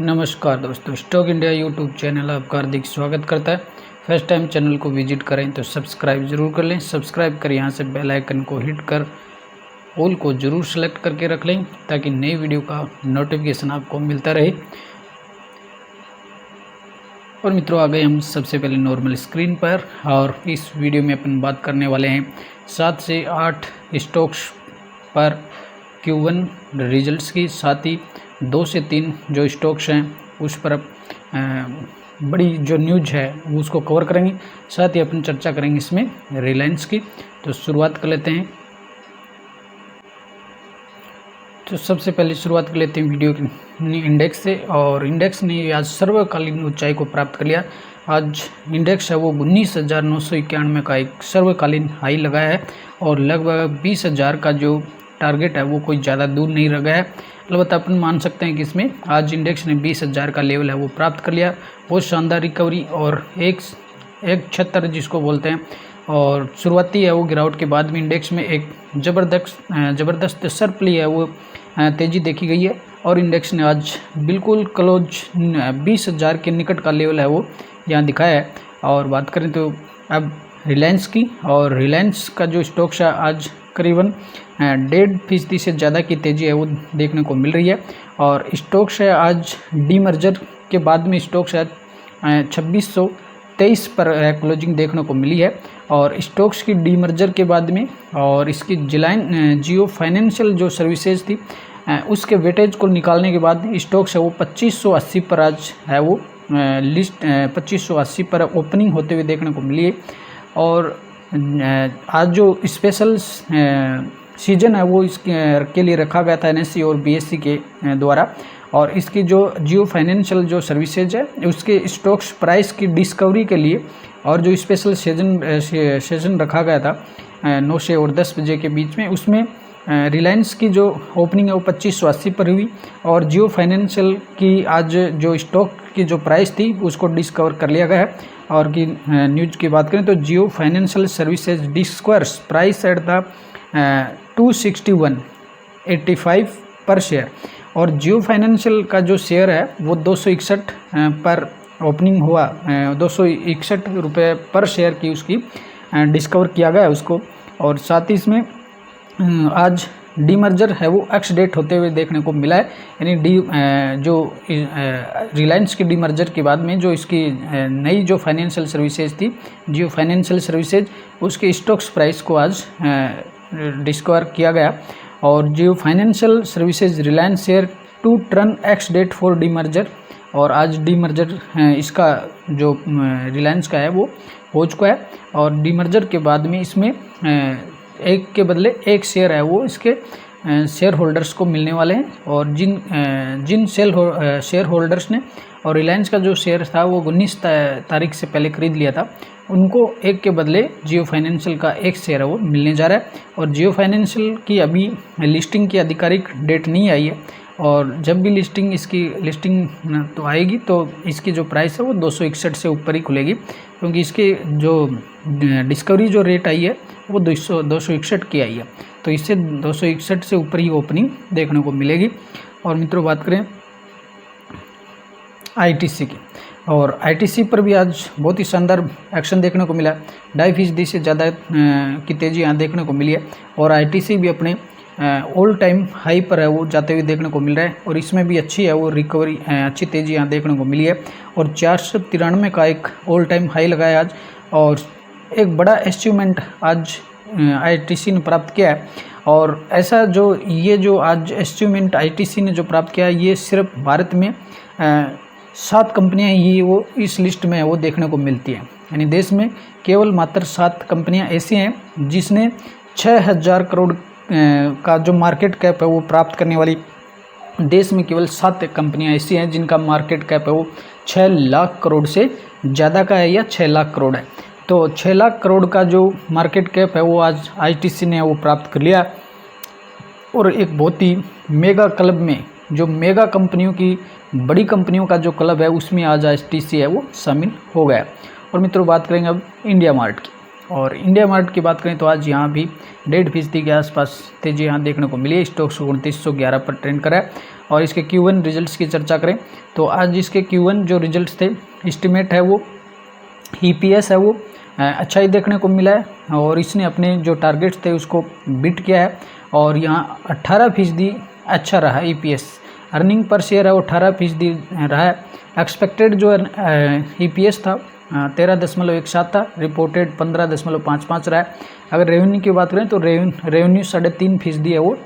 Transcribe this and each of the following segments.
नमस्कार दोस्तों, stock India YouTube channel आपका हार्दिक स्वागत करता है। फर्स्ट टाइम चैनल को विजिट करें तो सब्सक्राइब जरूर कर लें। सब्सक्राइब कर यहाँ से बेल आइकन को हिट कर ऑल को जरूर सेलेक्ट करके रख लें ताकि नई वीडियो का नोटिफिकेशन आपको मिलता रहे। और मित्रों, आ गए हम सबसे पहले नॉर्मल स्क्रीन पर और इस वीडियो में अपन बात करने वाले हैं 7 से 8 स्टॉक्स पर Q1 रिजल्ट्स की, साथ ही 2 से 3 जो स्टॉक्स हैं उस पर बड़ी जो न्यूज है उसको कवर करेंगे। साथ ही अपन चर्चा करेंगे इसमें रिलायंस की। तो शुरुआत कर लेते हैं। तो सबसे पहले शुरुआत कर लेते हैं वीडियो की इंडेक्स से। और इंडेक्स ने आज सर्वकालीन ऊंचाई को प्राप्त कर लिया। आज इंडेक्स है वो 19,991 का एक सर्वकालीन हाई लगाया है और लगभग 20,000 का जो टारगेट है वो कोई ज़्यादा दूर नहीं रह गया है। अलबत्ता अपन मान सकते हैं कि इसमें आज इंडेक्स ने 20,000 का लेवल है वो प्राप्त कर लिया। बहुत शानदार रिकवरी और एक छत्तर जिसको बोलते हैं। और शुरुआती है वो गिरावट के बाद में इंडेक्स में एक ज़बरदस्त सरप्ली है वो तेज़ी देखी गई है और इंडेक्स ने आज बिल्कुल क्लोज 20,000 के निकट का लेवल है वो यहाँ दिखाया है। और बात करें तो अब रिलायंस की, और रिलायंस का जो स्टॉक्स है आज करीबन 1.5% से ज़्यादा की तेज़ी है वो देखने को मिल रही है। और स्टॉक्स है आज डीमर्जर के बाद में स्टॉक्स है 2623 पर क्लोजिंग देखने को मिली है। और स्टॉक्स की डीमर्जर के बाद में और इसकी जियो फाइनेंशियल जो सर्विसेज थी उसके वेटेज को निकालने के बाद स्टॉक्स है वो 2580 पर आज है वो लिस्ट 2580 पर ओपनिंग होते हुए देखने को मिली है। और आज जो स्पेशल सीजन है वो इसके लिए रखा गया था NSE और BSE के द्वारा। और इसकी जो जियो फाइनेंशियल जो सर्विसेज है उसके स्टॉक्स प्राइस की डिस्कवरी के लिए और जो स्पेशल सेशन रखा गया था 9 से और 10 बजे के बीच में, उसमें रिलायंस की जो ओपनिंग है वो 2580 पर हुई। और जियो फाइनेंशियल की आज जो स्टॉक की जो प्राइस थी उसको डिस्कवर कर लिया गया है। और की न्यूज की बात करें तो Jio financial services discovers price at the 261.85 पर शेयर। और जियो फाइनेंशियल का जो शेयर है वो 261 पर ओपनिंग हुआ, 261 रुपये पर शेयर की उसकी डिस्कवर किया गया है उसको। और साथ ही इसमें आज डीमर्जर है वो एक्स डेट होते हुए देखने को मिला है। यानी जो रिलायंस की डीमर्जर के बाद में जो इसकी नई जो फाइनेंशियल सर्विसेज थी जियो फाइनेंशियल सर्विसेज, उसके स्टॉक्स प्राइस को आज डिस्कवर किया गया। और Jio financial services Reliance share to turn ex date for demerger. और आज डीमर्जर इसका जो रिलायंस का है वो हो चुका है। और डीमर्जर के बाद में इसमें एक के बदले एक शेयर है वो इसके शेयर होल्डर्स को मिलने वाले हैं। और जिन शेयर होल्डर्स ने और रिलायंस का जो शेयर था वो 19 तारीख से पहले खरीद लिया था, उनको एक के बदले जियो फाइनेंशियल का एक शेयर है वो मिलने जा रहा है। और जियो फाइनेंशियल की अभी लिस्टिंग की आधिकारिक डेट नहीं आई है। और जब भी इसकी लिस्टिंग तो आएगी तो इसकी जो प्राइस है वो 261 से ऊपर ही खुलेगी, क्योंकि इसकी जो डिस्कवरी जो रेट आई है वो 261 की आई है। तो इससे 261 से ऊपर ही ओपनिंग देखने को मिलेगी। और मित्रों, बात करें ITC की, और ITC पर भी आज बहुत ही शानदार एक्शन देखने को मिला। 2.5% से ज़्यादा की तेज़ी यहाँ देखने को मिली है। और ITC भी अपने ऑल टाइम हाई पर है वो जाते हुए देखने को मिल रहा है। और इसमें भी अच्छी है वो रिकवरी, अच्छी तेज़ी यहाँ देखने को मिली है। और 493 का एक ऑल टाइम हाई लगाया आज। और एक बड़ा अचीवमेंट आज ITC ने प्राप्त किया है। और ऐसा ये जो आज अचीवमेंट ITC ने जो प्राप्त किया है, ये सिर्फ भारत में 7 कंपनियां ही वो इस लिस्ट में है वो देखने को मिलती हैं। यानी देश में केवल मात्र 7 कंपनियां ऐसी हैं जिसने 6,000 करोड़ का जो मार्केट कैप है वो प्राप्त करने वाली, देश में केवल 7 कंपनियां ऐसी हैं जिनका मार्केट कैप है वो 6 लाख करोड़ से ज़्यादा का है या 6 लाख करोड़ है। तो 6 लाख करोड़ का जो मार्केट कैप है वो आज ITC ने वो प्राप्त कर लिया। और एक बहुत ही मेगा क्लब में, जो मेगा कंपनियों की, बड़ी कंपनियों का जो क्लब है उसमें आज ITC है वो शामिल हो गया। और मित्रों, बात करेंगे अब इंडिया मार्ट की। और इंडिया मार्ट की बात करें तो आज यहाँ भी 1.5% के आसपास तेजी यहाँ देखने को मिली है। स्टॉक 2911 पर ट्रेंड करा है। और इसके Q1 रिजल्ट्स की चर्चा करें तो आज इसके Q1 जो रिजल्ट्स थे, एस्टिमेट है वो EPS है वो अच्छा ही देखने को मिला है और इसने अपने जो टारगेट्स थे उसको बीट किया है और यहाँ 18% अच्छा रहा EPS। अर्निंग पर शेयर है वो 18% रहा है। एक्सपेक्टेड जो EPS था 13.17 था, रिपोर्टेड 15.55 रहा है। अगर रेवेन्यू की बात करें तो रेवेन्यू 3.5% है वो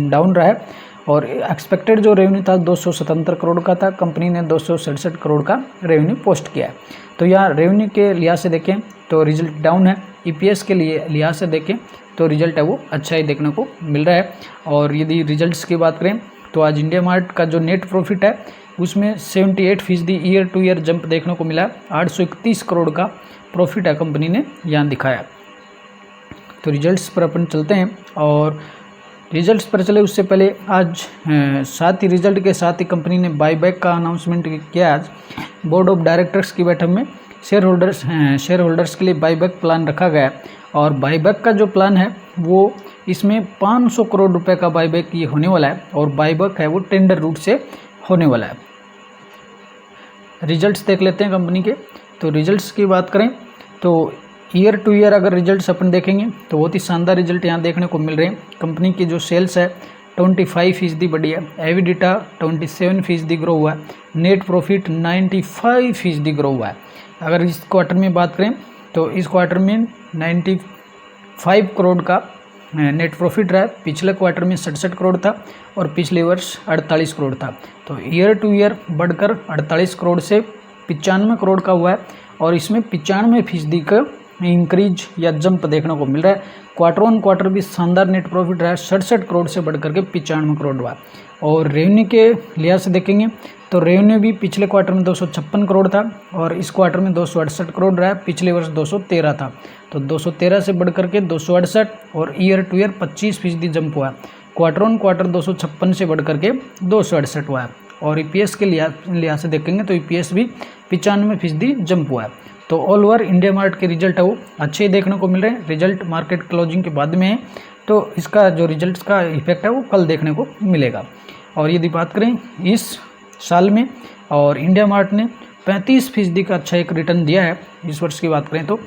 डाउन रहा है और एक्सपेक्टेड जो रेवेन्यू था 277 करोड़ का था, कंपनी ने 267 करोड़ का रेवेन्यू पोस्ट किया है। तो यहाँ रेवेन्यू के लिहाज से देखें तो रिजल्ट डाउन है, EPS के लिए लिहाज से देखें तो रिजल्ट है वो अच्छा ही देखने को मिल रहा है। और यदि रिजल्ट्स की बात करें तो आज इंडिया मार्ट का जो नेट प्रॉफिट है उसमें 78% ईयर टू ईयर जंप देखने को मिला। 831 करोड़ का प्रॉफिट है कंपनी ने यहाँ दिखाया। तो रिजल्ट्स पर अपन चलते हैं और रिजल्ट्स पर चले उससे पहले आज साथ ही रिजल्ट के साथ ही कंपनी ने बाईबैक का अनाउंसमेंट किया। आज बोर्ड ऑफ डायरेक्टर्स की बैठक में शेयर होल्डर्स के लिए बाईबैक प्लान रखा गया है और बाईबैक का जो प्लान है वो इसमें 500 करोड़ रुपए का बाईबैक ये होने वाला है और बाईबैक है वो टेंडर रूट से होने वाला है। रिजल्ट्स देख लेते हैं कंपनी के। तो रिजल्ट्स की बात करें तो ईयर टू ईयर अगर रिजल्ट्स अपन देखेंगे तो बहुत ही शानदार रिजल्ट यहाँ देखने को मिल रहे हैं। कंपनी की जो सेल्स है 25% बढ़ी है, एबिडिटा 27% ग्रो हुआ है, नेट प्रॉफिट 95% ग्रो हुआ है। अगर इस क्वार्टर में बात करें तो इस क्वार्टर में 95 करोड़ का नेट प्रॉफिट रहा है। पिछले क्वार्टर में 67 करोड़ था और पिछले वर्ष 48 करोड़ था। तो ईयर टू ईयर बढ़कर 48 करोड़ से 95 करोड़ का हुआ है और इसमें 95% का इंक्रीज या जंप देखने को मिल रहा है। क्वार्टर ऑन क्वार्टर भी शानदार नेट प्रॉफिट रहा है, 67 करोड़ से बढ़कर के 95 करोड़ हुआ। और रेवेन्यू के लिहाज से देखेंगे तो रेवेन्यू भी पिछले क्वार्टर में 256 करोड़ था और इस क्वार्टर में 268 करोड़ रहा है। पिछले वर्ष 213 था, तो 213 से बढ़कर के 268 और ईयर टू ईयर 25% जंप हुआ है। क्वार्टर ऑन क्वार्टर 256 से बढ़कर के 268 हुआ है। और EPS के लिहाज से देखेंगे तो EPS भी 95% जंप हुआ है। तो ऑल ओवर इंडिया मार्ट के रिजल्ट है वो अच्छे देखने को मिल रहे हैं। रिजल्ट मार्केट क्लोजिंग के बाद में है तो इसका जो रिजल्ट्स का इफेक्ट है वो कल देखने को मिलेगा। और यदि बात करें इस साल में और इंडिया मार्ट ने 35% का अच्छा एक रिटर्न दिया है इस वर्ष की बात करें तो।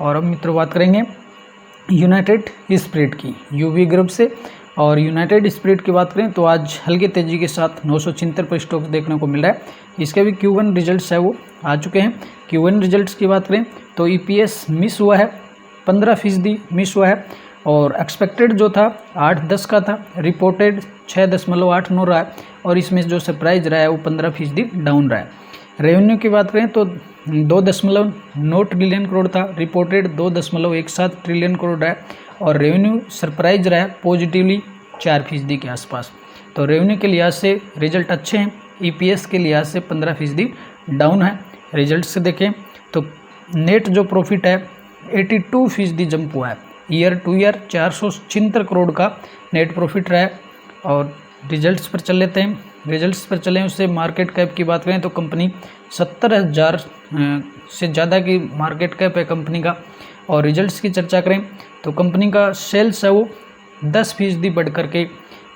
और अब मित्रों बात करेंगे यूनाइटेड स्पिरिट की, UV ग्रुप से। और यूनाइटेड स्पिरिट की बात करें तो आज हल्के तेजी के साथ 976 पर स्टॉक देखने को मिल रहा है। इसके भी Q1 रिजल्ट्स है वो आ चुके हैं। Q1 रिजल्ट्स की बात करें तो EPS मिस हुआ है, 15% मिस हुआ है और एक्सपेक्टेड जो था 8.10 का था, रिपोर्टेड 6.89 रहा है और इसमें जो सरप्राइज रहा है वो 15% डाउन रहा है। रेवेन्यू की बात करें तो 2.9 ट्रिलियन करोड़ था, रिपोर्टेड 2.17 ट्रिलियन करोड़ रहा है और रेवेन्यू सरप्राइज रहा है पॉजिटिवली 4% के आसपास। तो रेवेन्यू के लिहाज से रिजल्ट अच्छे हैं, EPS के लिहाज से 15% डाउन है। रिजल्ट से देखें तो नेट जो प्रॉफिट है 82% जंप हुआ है। ईयर टू ईयर 476 करोड़ का नेट प्रॉफिट रहा है। और रिजल्ट्स पर चल लेते हैं। रिजल्ट्स पर चलें उससे मार्केट कैप की बात करें तो कंपनी 70,000 से ज़्यादा की मार्केट कैप है कंपनी का। और रिजल्ट्स की चर्चा करें तो कंपनी का सेल्स है वो 10% बढ़ करके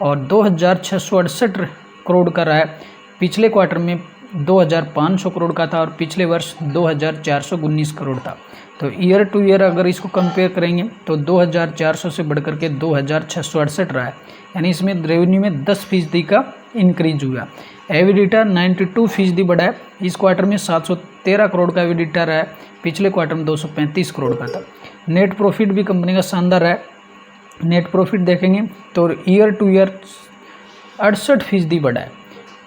और 2,668 करोड़ का रहा है। पिछले क्वार्टर में 2,500 करोड़ का था और पिछले वर्ष 2,419 करोड़ था। तो ईयर टू ईयर अगर इसको कंपेयर करेंगे तो 2,400 से बढ़कर के 2,668 रहा है, यानी इसमें रेवेन्यू में 10% का इंक्रीज हुआ। एबिडिटा 92% बढ़ा है। इस क्वार्टर में 713 करोड़ का एबिडिटा रहा है, पिछले क्वार्टर में 235 करोड़ का था। नेट प्रॉफिट भी कंपनी का शानदार है। नेट प्रॉफिट देखेंगे तो ईयर टू ईयर 68% बढ़ा है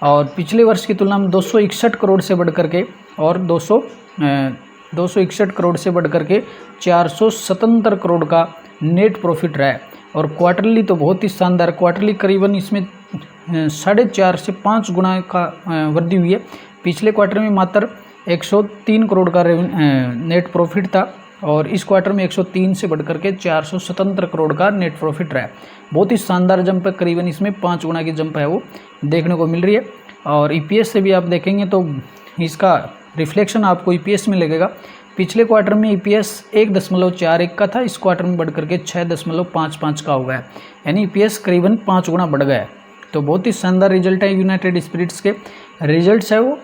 और पिछले वर्ष की तुलना में 261 करोड़ से बढ़कर के और 261 करोड़ से बढ़कर के 477 करोड़ का नेट प्रॉफिट रहा है। और क्वार्टरली तो बहुत ही शानदार, क्वार्टरली करीबन इसमें 4.5 से 5 गुना का वृद्धि हुई है। पिछले क्वार्टर में मात्र 103 करोड़ का नेट प्रॉफिट था और इस क्वार्टर में 103 से बढ़कर के 477 करोड़ का नेट प्रॉफिट रहा है। बहुत ही शानदार जंप है, करीबन इसमें 5 गुना की जंप है वो देखने को मिल रही है। और EPS से भी आप देखेंगे तो इसका रिफ्लेक्शन आपको EPS में लगेगा। पिछले क्वार्टर में ईपीएस 1.41 का था, इस क्वार्टर में बढ़ करके 6.55 का हो गया, यानी ईपीएस करीबन 5 गुना बढ़ गया है। तो बहुत ही शानदार रिजल्ट है। यूनाइटेड स्पिरिट्स के रिजल्ट्स है वो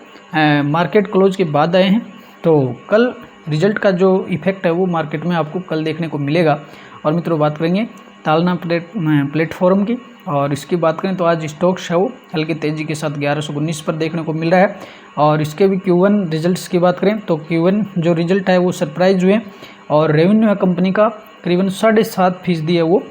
मार्केट क्लोज के बाद आए हैं, तो कल रिजल्ट का जो इफेक्ट है वो मार्केट में आपको कल देखने को मिलेगा। और मित्रों बात करेंगे तालना प्लेटफॉर्म की, और इसकी बात करें तो आज स्टॉक्स है वो हल्की तेज़ी के साथ 1119 पर देखने को मिल रहा है। और इसके भी Q1 रिजल्ट्स की बात करें तो Q1 जो रिजल्ट है वो सरप्राइज हुए, और रेवेन्यू है कंपनी का करीबन 7.5% है वो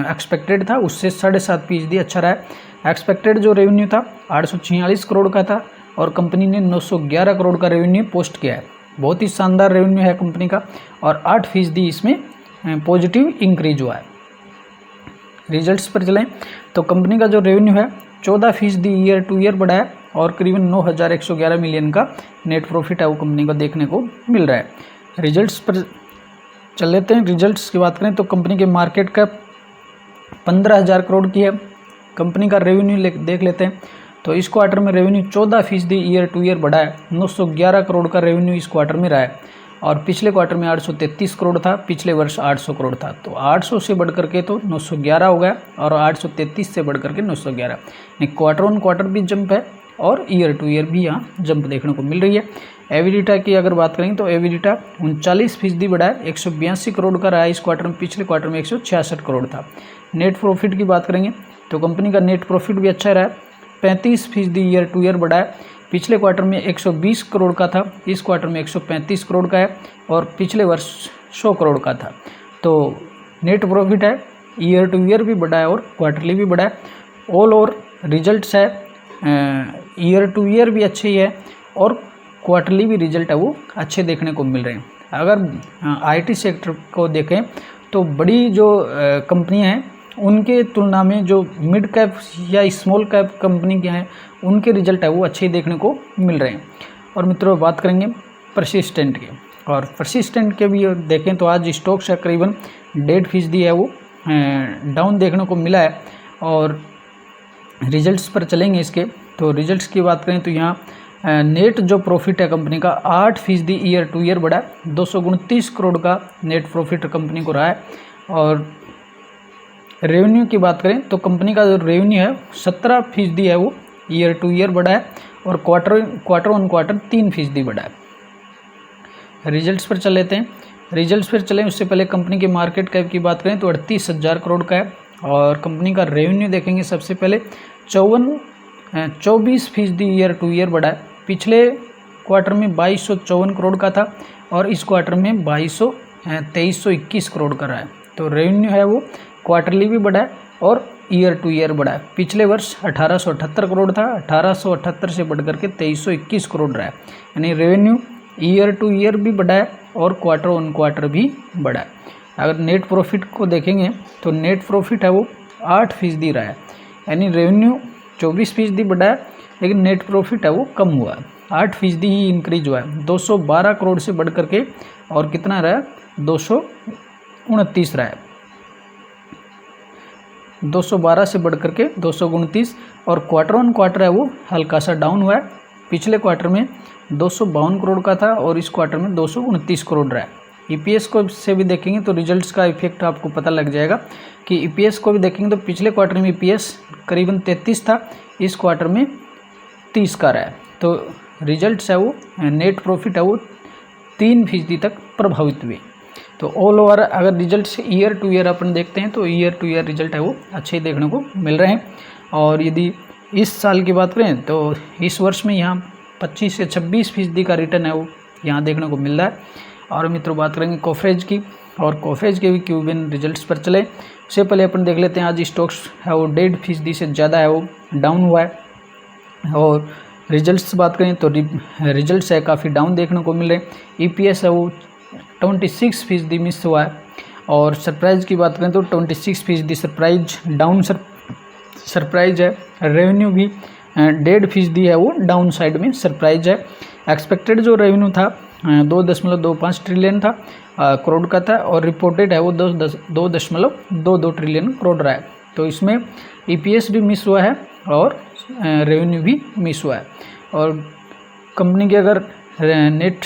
एक्सपेक्टेड था, उससे 7.5% अच्छा रहा है। एक्सपेक्टेड जो रेवेन्यू था 846 करोड़ का था, और कंपनी ने 911 करोड़ का रेवेन्यू पोस्ट किया है। बहुत ही शानदार रेवेन्यू है कंपनी का, और 8% इसमें पॉजिटिव इंक्रीज हुआ है। रिजल्ट्स पर चलें तो कंपनी का जो रेवेन्यू है 14% ईयर टू ईयर बढ़ा है, और करीबन 9,111 मिलियन का नेट प्रॉफिट है वो कंपनी को देखने को मिल रहा है। रिजल्ट्स पर चल लेते हैं। रिजल्ट्स की बात करें तो कंपनी के मार्केट कैप 15,000 करोड़ की है। कंपनी का रेवेन्यू देख लेते हैं, तो इस क्वार्टर में रेवेन्यू 14% ईयर टू ईयर बढ़ा है, 911 करोड़ का रेवेन्यू इस क्वार्टर में रहा है, और पिछले क्वार्टर में 833 करोड़ था, पिछले वर्ष 800 करोड़ था। तो 800 से बढ़ करके तो 911 हो गया, और 833 से बढ़ करके 911, यानी क्वार्टर ऑन क्वार्टर भी जंप है, और ईयर टू ईयर भी यहाँ जंप देखने को मिल रही है। एविडिटा की अगर बात करें तो एविडिटा 39% बढ़ा है, 182 करोड़ का रहा है इस क्वार्टर में, पिछले क्वार्टर में 166 करोड़ था। नेट प्रॉफिट की बात करेंगे तो कंपनी का नेट प्रॉफिट भी अच्छा रहा है, 35% ईयर टू ईयर बढ़ा है, पिछले क्वार्टर में 120 करोड़ का था, इस क्वार्टर में 135 करोड़ का है, और पिछले वर्ष 100 करोड़ का था। तो नेट प्रॉफिट है ईयर टू ईयर भी बढ़ा है और क्वार्टरली भी बढ़ा है। ऑल ओवर रिजल्ट्स है ईयर टू ईयर भी अच्छे ही है, और क्वार्टरली भी रिजल्ट है वो अच्छे देखने को मिल रहे हैं। अगर आईटी सेक्टर को देखें तो बड़ी जो कंपनियां हैं उनके तुलना में जो मिड कैप या स्मॉल कैप कंपनी के हैं उनके रिजल्ट है वो अच्छे देखने को मिल रहे हैं। और मित्रों बात करेंगे परसिस्टेंट के, और परसिस्टेंट के भी देखें तो आज स्टॉक्स है करीबन 1.5% है वो डाउन देखने को मिला है। और रिजल्ट्स पर चलेंगे इसके, तो रिजल्ट्स की बात करें तो यहाँ नेट जो प्रॉफिट है कंपनी का 8% ईयर टू ईयर बढ़ा है, 229 करोड़ का नेट प्रॉफिट कंपनी को रहा है। और रेवेन्यू की बात करें तो कंपनी का जो रेवेन्यू है 17% है वो ईयर टू ईयर बढ़ा है, और क्वार्टर ऑन क्वार्टर 3% बढ़ा है। रिजल्ट्स पर चल लेते हैं। रिजल्ट्स पर चलें उससे पहले कंपनी के मार्केट कैप की बात करें तो 38,000 करोड़ का है, और कंपनी का रेवेन्यू देखेंगे सबसे पहले 24% ईयर टू ईयर बढ़ा है, पिछले क्वार्टर में 2254 करोड़ का था, और इस क्वार्टर में 2321 करोड़ का रहा है। तो रेवेन्यू है वो क्वार्टरली भी बढ़ा है और ईयर टू ईयर बढ़ा है। पिछले वर्ष 1878 करोड़ था, 1878 से बढ़ करके 2321 करोड़ रहा है, यानी रेवेन्यू ईयर टू ईयर भी बढ़ा है और क्वार्टर ऑन क्वार्टर भी बढ़ा है। अगर नेट प्रॉफिट को देखेंगे तो नेट प्रॉफिट है वो 8% रहा है, यानी रेवेन्यू 24% बढ़ा है, लेकिन नेट प्रॉफिट है वो कम हुआ है, 8% ही इंक्रीज हुआ है, 212 करोड़ से बढ़ करके और कितना रहा है 229 रहा है, 212 से बढ़ करके 229। और क्वार्टर ऑन क्वार्टर है वो हल्का सा डाउन हुआ है, पिछले क्वार्टर में 252 करोड़ का था और इस क्वार्टर में 229 करोड़ रहा है। ईपीएस को से भी देखेंगे तो रिजल्ट्स का इफेक्ट आपको पता लग जाएगा कि ईपीएस को भी देखेंगे तो पिछले क्वार्टर में ईपीएस करीबन 33 था, इस क्वार्टर में 30 का रहा है। तो रिजल्ट्स है वो नेट प्रॉफिट है वो 3% तक प्रभावित हुए। तो ऑल ओवर अगर रिजल्ट्स ईयर टू ईयर अपन देखते हैं तो ईयर टू ईयर रिजल्ट है वो अच्छे देखने को मिल रहे हैं। और यदि इस साल की बात करें तो इस वर्ष में यहाँ 25 से 26% का रिटर्न है वो यहाँ देखने को मिल रहा है। और मित्रों बात करेंगे कोफरेज की, और कोफरेज के भी क्यूबिन रिजल्ट्स पर चले उससे पहले अपन देख लेते हैं आज स्टॉक्स है वो 1.5% से ज़्यादा है वो डाउन हुआ है। और रिजल्ट्स बात करें तो रिजल्ट्स है काफ़ी डाउन देखने को मिल रहे हैं। ईपीएस है वो 26% मिस हुआ है। और सरप्राइज की बात करें तो 26% सरप्राइज डाउन सरप्राइज है। रेवेन्यू भी 1.5% है वो डाउन साइड में सरप्राइज है। एक्सपेक्टेड जो रेवेन्यू था 2.25 ट्रिलियन था करोड़ का था, और रिपोर्टेड है वो 2.22 ट्रिलियन करोड़ रहा है। तो इसमें ईपीएस भी मिस हुआ है और रेवेन्यू भी मिस हुआ है। और कंपनी के अगर नेट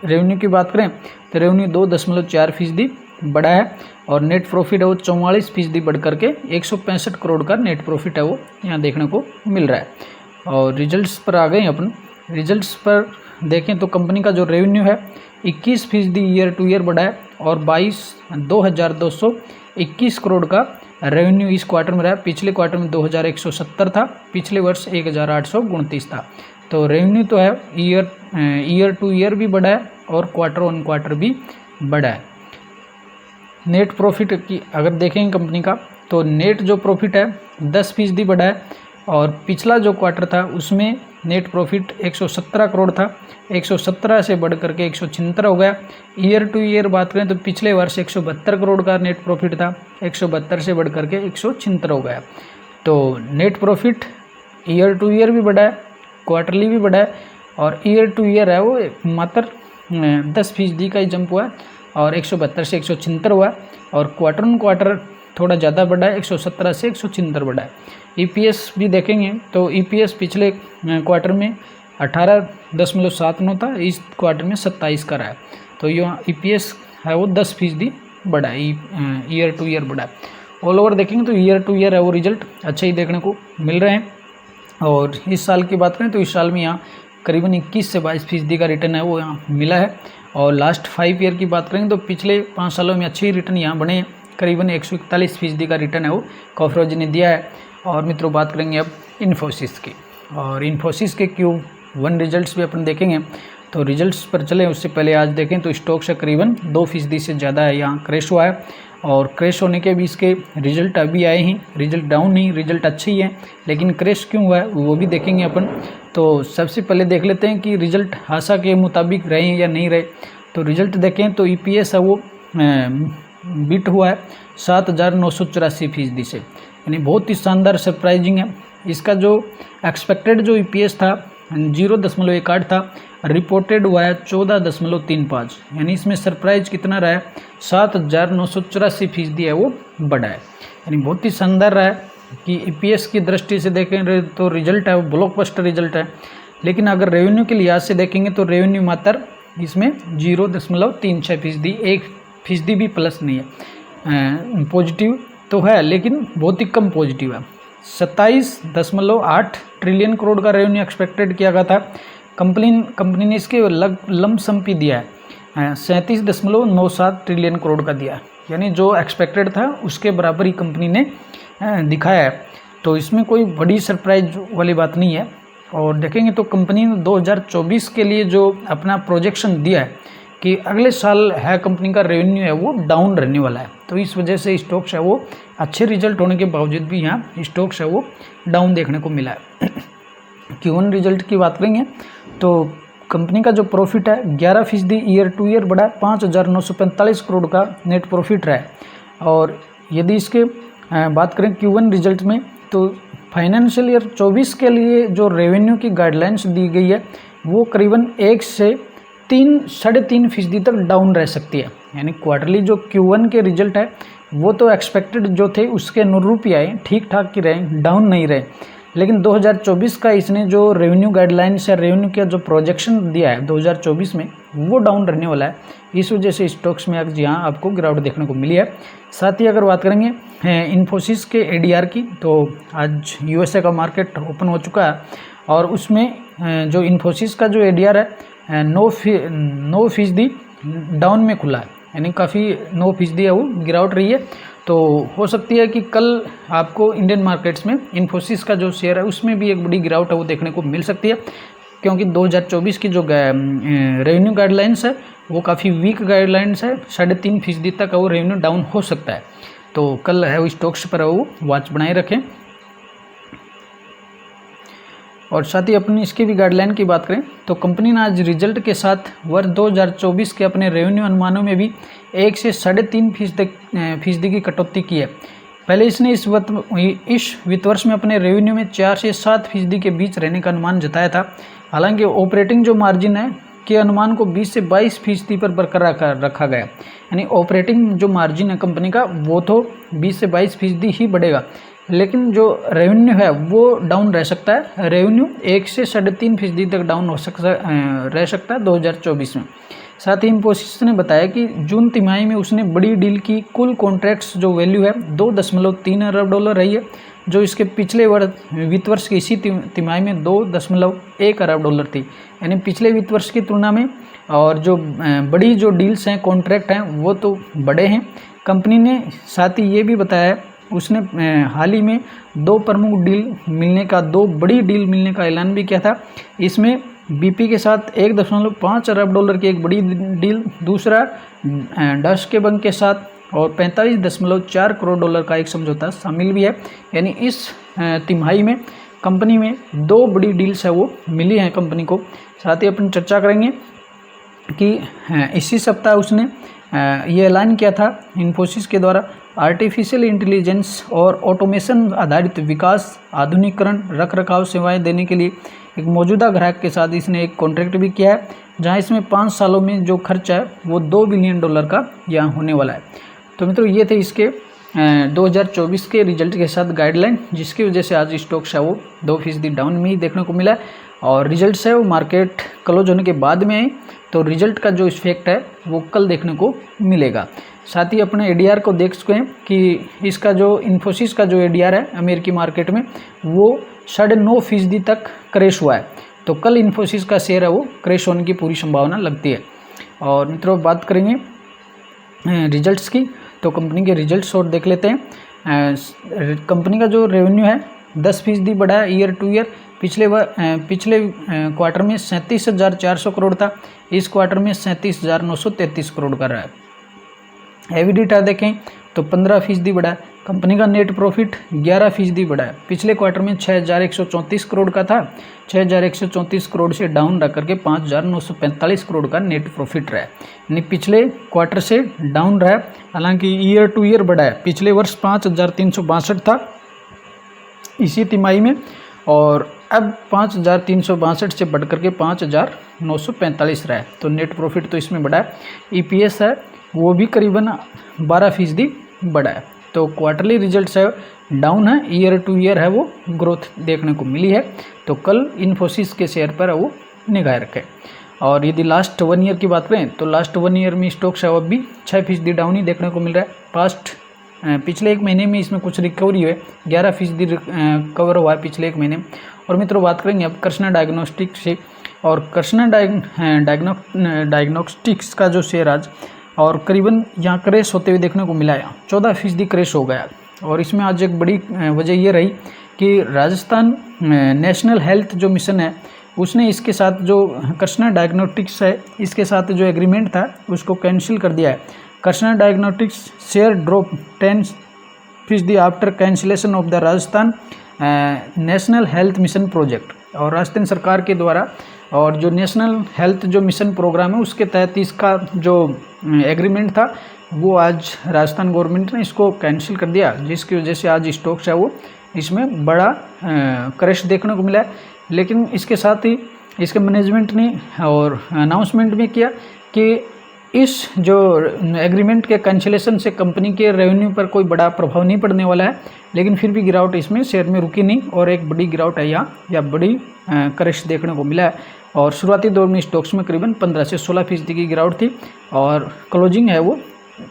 रेवेन्यू की बात करें तो रेवेन्यू 2.4% बढ़ा है और नेट प्रॉफिट है वो 44% बढ़ करके 165 करोड़ का नेट प्रॉफिट है वो यहाँ देखने को मिल रहा है। और रिजल्ट्स पर आ गए अपन। रिजल्ट्स पर देखें तो कंपनी का जो रेवेन्यू है 21% ईयर टू ईयर बढ़ा है और 22,221 करोड़ का रेवेन्यू इस क्वार्टर में रहा। पिछले क्वार्टर में 2,170 था, पिछले वर्ष 1,829 था। तो रेवेन्यू तो है ईयर टू ईयर भी बढ़ा है और क्वार्टर ऑन क्वार्टर भी बढ़ा है। नेट प्रॉफिट की अगर देखेंगे कंपनी का तो नेट जो प्रॉफिट है 10% बढ़ा है और पिछला जो क्वार्टर था उसमें नेट प्रॉफिट 117 करोड़ था, 117 से बढ़ करके 176 हो गया। ईयर टू ईयर बात करें तो पिछले वर्ष 172 करोड़ का नेट प्रॉफिट था, 172 से बढ़ करके 176 हो गया। तो net profit year two year भी बढ़ा है, क्वार्टरली भी बढ़ा है और ईयर टू ईयर है वो मात्र 10% का ही जंप हुआ है और 172 से 176 हुआ है और क्वार्टर ऑन क्वार्टर थोड़ा ज़्यादा बढ़ा है, 117 से 176 बढ़ा है। ईपीएस भी देखेंगे तो ईपीएस पिछले क्वार्टर में 18.79 था, इस क्वार्टर में 27 का रहा है। तो ये ईपीएस है वो 10% बढ़ा है, ईयर टू ईयर बढ़ा है। ऑल ओवर देखेंगे तो ईयर टू ईयर है वो रिजल्ट अच्छे ही देखने को मिल रहे हैं। और इस साल की बात करें तो इस साल में यहाँ करीबन 21 से 22% का रिटर्न है वो यहाँ मिला है। और लास्ट 5 ईयर की बात करेंगे तो पिछले 5 सालों में अच्छे ही रिटर्न यहाँ बने हैं, करीबन 141% का रिटर्न है वो कॉफरोज ने दिया है। और मित्रों बात करेंगे अब इन्फोसिस की, और इन्फोसिस के Q1 रिजल्ट्स भी अपन देखेंगे। तो रिजल्ट्स पर चलें उससे पहले आज देखें तो स्टॉक से करीबन 2% से ज़्यादा है यहाँ क्रैश हुआ है और क्रैश होने के भी इसके रिजल्ट अभी आए हैं, रिजल्ट डाउन नहीं, रिजल्ट अच्छे ही हैं, लेकिन क्रैश क्यों हुआ है वो भी देखेंगे अपन। तो सबसे पहले देख लेते हैं कि रिजल्ट आशा के मुताबिक रहे या नहीं रहे। तो रिजल्ट देखें तो ईपीएस है वो बीट हुआ है 7,984% से, यानी बहुत ही शानदार सरप्राइजिंग है। इसका जो एक्सपेक्टेड जो ईपीएस था 0.18 था, रिपोर्टेड हुआ है 14.35, यानी इसमें सरप्राइज कितना रहा है 7,984% है वो बढ़ा है, यानी बहुत ही शानदार रहा है कि ईपीएस की दृष्टि से देखें तो रिजल्ट है वो ब्लॉकबस्टर रिजल्ट है। लेकिन अगर रेवेन्यू के लिहाज से देखेंगे तो रेवेन्यू मात्र इसमें 0.36%, 1% भी प्लस नहीं है, पॉजिटिव तो है लेकिन बहुत ही कम पॉजिटिव है। 27.8 ट्रिलियन करोड़ का रेवेन्यू एक्सपेक्टेड किया गया था, कंपनी ने इसके लमसम भी दिया है 37.97 ट्रिलियन करोड़ का दिया, यानी जो एक्सपेक्टेड था उसके बराबर ही कंपनी ने दिखाया है। तो इसमें कोई बड़ी सरप्राइज वाली बात नहीं है। और देखेंगे तो कंपनी ने 2024 के लिए जो अपना प्रोजेक्शन दिया है कि अगले साल है कंपनी का रेवेन्यू है वो डाउन रहने वाला है, तो इस वजह से स्टॉक्स है वो अच्छे रिजल्ट होने के बावजूद भी यहाँ स्टॉक्स है वो डाउन देखने को मिला है। Q1 रिजल्ट की बात करेंगे तो कंपनी का जो प्रॉफिट है 11% ईयर टू ईयर बढ़ा, 5,945 करोड़ का नेट प्रॉफिट रहा है। और यदि इसके बात करें Q1 रिजल्ट में तो फाइनेंशियल ईयर 24 के लिए जो रेवेन्यू की गाइडलाइंस दी गई है वो करीबन 1 से 3-3.5% तक डाउन रह सकती है, यानी क्वार्टरली जो Q1 के रिजल्ट है वो तो एक्सपेक्टेड जो थे उसके अनुरूप ही आए, ठीक ठाक ही रहे, डाउन नहीं रहे। लेकिन 2024 का इसने जो रेवेन्यू गाइडलाइंस या रेवेन्यू का जो प्रोजेक्शन दिया है 2024 में वो डाउन रहने वाला है, इस वजह से स्टॉक्स में आज यहाँ आपको गिरावट देखने को मिली है। साथ ही अगर बात करेंगे इन्फोसिस के एडीआर की तो आज यूएसए का मार्केट ओपन हो चुका है और उसमें जो इन्फोसिस का जो एडीआर है 9% डाउन में खुला है, यानी काफ़ी 9% है वो गिरावट रही है। तो हो सकती है कि कल आपको इंडियन मार्केट्स में इन्फोसिस का जो शेयर है उसमें भी एक बड़ी गिरावट है वो देखने को मिल सकती है, क्योंकि 2024 की जो रेवेन्यू गाइडलाइंस है वो काफ़ी वीक गाइडलाइंस है, 3.5% तक वो रेवेन्यू डाउन हो सकता है। तो कल है वो स्टॉक्स पर वो वॉच बनाए रखें। और साथ ही अपनी इसकी भी गाइडलाइन की बात करें तो कंपनी ने आज रिजल्ट के साथ वर्ष 2024 के अपने रेवेन्यू अनुमानों में भी 1 से 3.5% की कटौती की है। पहले इसने इस वित्त वर्ष में अपने रेवेन्यू में 4 से 7% के बीच रहने का अनुमान जताया था। हालांकि ऑपरेटिंग जो मार्जिन है के अनुमान को 20 से 22% पर बरकरार रखा गया, यानी ऑपरेटिंग जो मार्जिन है कंपनी का वो तो 20 से 22% ही बढ़ेगा, लेकिन जो रेवेन्यू है वो डाउन रह सकता है। रेवेन्यू 1 से 3.5% तक डाउन रह सकता है 2024 में। साथ ही इन्फोसिस ने बताया कि जून तिमाही में उसने बड़ी डील की कुल कॉन्ट्रैक्ट्स जो वैल्यू है 2.3 अरब डॉलर रही है, जो इसके पिछले वित्त वर्ष की इसी तिमाही में 2.1 अरब डॉलर थी। यानी पिछले वित्त वर्ष की तुलना में और जो बड़ी जो डील्स हैं, कॉन्ट्रैक्ट हैं, वो तो बड़े हैं। कंपनी ने साथ ही ये भी बताया, उसने हाल ही में 2 प्रमुख डील मिलने का 2 बड़ी डील मिलने का ऐलान भी किया था। इसमें BP के साथ 1.5 अरब डॉलर की एक बड़ी डील, दूसरा डच बैंक के साथ और 45.4 करोड़ डॉलर का एक समझौता शामिल भी है। यानी इस तिमाही में कंपनी में 2 बड़ी डील्स है वो मिली हैं कंपनी को। साथ ही अपन चर्चा करेंगे कि इसी सप्ताह उसने ये ऐलान किया था इन्फोसिस के द्वारा आर्टिफिशियल इंटेलिजेंस और ऑटोमेशन आधारित विकास, आधुनिकीकरण, रखरखाव सेवाएं देने के लिए एक मौजूदा ग्राहक के साथ इसने एक कॉन्ट्रैक्ट भी किया है, जहां इसमें 5 सालों में जो खर्चा है वो $2 बिलियन का यहाँ होने वाला है। तो मित्रों, ये थे इसके 2024 के रिजल्ट के साथ गाइडलाइन, जिसकी वजह से आज स्टॉक्स है वो 2% डाउन में ही देखने को मिला है। और रिजल्ट्स है वो मार्केट क्लोज होने के बाद में आए, तो रिजल्ट का जो इफेक्ट है वो कल देखने को मिलेगा। साथ ही अपने ADR को देख चुके हैं कि इसका जो इन्फोसिस का जो ADR है अमेरिकी मार्केट में वो 9.5% तक क्रैश हुआ है। तो कल इन्फोसिस का शेयर है वो क्रैश होने की पूरी संभावना लगती है। और मित्रों, बात करेंगे रिजल्ट्स की, तो कंपनी के रिजल्ट्स और देख लेते हैं। कंपनी का जो रेवेन्यू है 10% बढ़ा है ईयर टू ईयर। पिछले क्वार्टर में 37,400 करोड़ था, इस क्वार्टर में 37,933 करोड़ का रहा है। EBITDA देखें तो 15% बढ़ा है। कंपनी का नेट प्रॉफिट 11% बढ़ा है। पिछले क्वार्टर में 6,134 करोड़ का था, 6,134 करोड़ से डाउन रह करके 5,945 करोड़ का नेट प्रॉफिट रहा है। यानी पिछले क्वार्टर से डाउन रहा है, हालांकि ईयर टू ईयर बढ़ा है। पिछले वर्ष 5,362 था इसी तिमाही में, और अब 5,362 से बढ़ करके 5,945 रहा है। तो नेट प्रॉफिट तो इसमें बढ़ा है। EPS है वो भी करीबन 12% बढ़ा है। तो क्वार्टरली रिजल्ट्स है डाउन है, ईयर टू ईयर है वो ग्रोथ देखने को मिली है। तो कल इन्फोसिस के शेयर पर वो निगाह रखें। और यदि लास्ट 1 ईयर की बात करें तो लास्ट 1 ईयर में स्टॉक्स है वो भी 6% डाउन ही देखने को मिल रहा है। पिछले 1 महीने में इसमें कुछ रिकवरी हुई है, 11% कवर हुआ है पिछले 1 महीने में। और मित्रों, बात करेंगे अब कृष्णा डायग्नोस्टिक्स से, और कृष्णा डायग्नोस्टिक्स का जो शेयर आज और करीबन यहाँ क्रैश होते हुए देखने को मिला है, 14% क्रैश हो गया। और इसमें आज एक बड़ी वजह ये रही कि राजस्थान नेशनल हेल्थ जो मिशन है उसने इसके साथ जो कृष्णा डायग्नोस्टिक्स है इसके साथ जो एग्रीमेंट था उसको कैंसिल कर दिया है। Krishna diagnostics share drop 10% after cancellation of the Rajasthan national health mission project. और राजस्थान सरकार के द्वारा और जो नेशनल हेल्थ जो मिशन प्रोग्राम है उसके तहत इसका जो एग्रीमेंट था वो आज राजस्थान गवर्नमेंट ने इसको कैंसिल कर दिया, जिसकी वजह से आज स्टॉक्स है वो इसमें बड़ा क्रैश देखने को मिला है। लेकिन इसके साथ ही इसके मैनेजमेंट ने और अनाउंसमेंट भी किया कि इस जो एग्रीमेंट के कैंसिलेशन से कंपनी के रेवेन्यू पर कोई बड़ा प्रभाव नहीं पड़ने वाला है। लेकिन फिर भी गिरावट इसमें शेयर में रुकी नहीं और एक बड़ी गिरावट है यहाँ या बड़ी क्रैश देखने को मिला है। और शुरुआती दौर में स्टॉक्स में करीबन 15 से 16% की गिरावट थी और क्लोजिंग है वो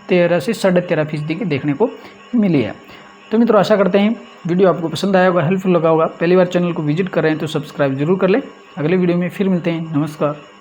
13 से 13.5% की देखने को मिली है। तो मित्रों, आशा करते हैं वीडियो आपको पसंद आया होगा, हेल्पफुल लगा होगा। पहली बार चैनल को विजिट कर रहे हैं तो सब्सक्राइब जरूर कर लें। अगले वीडियो में फिर मिलते हैं। नमस्कार।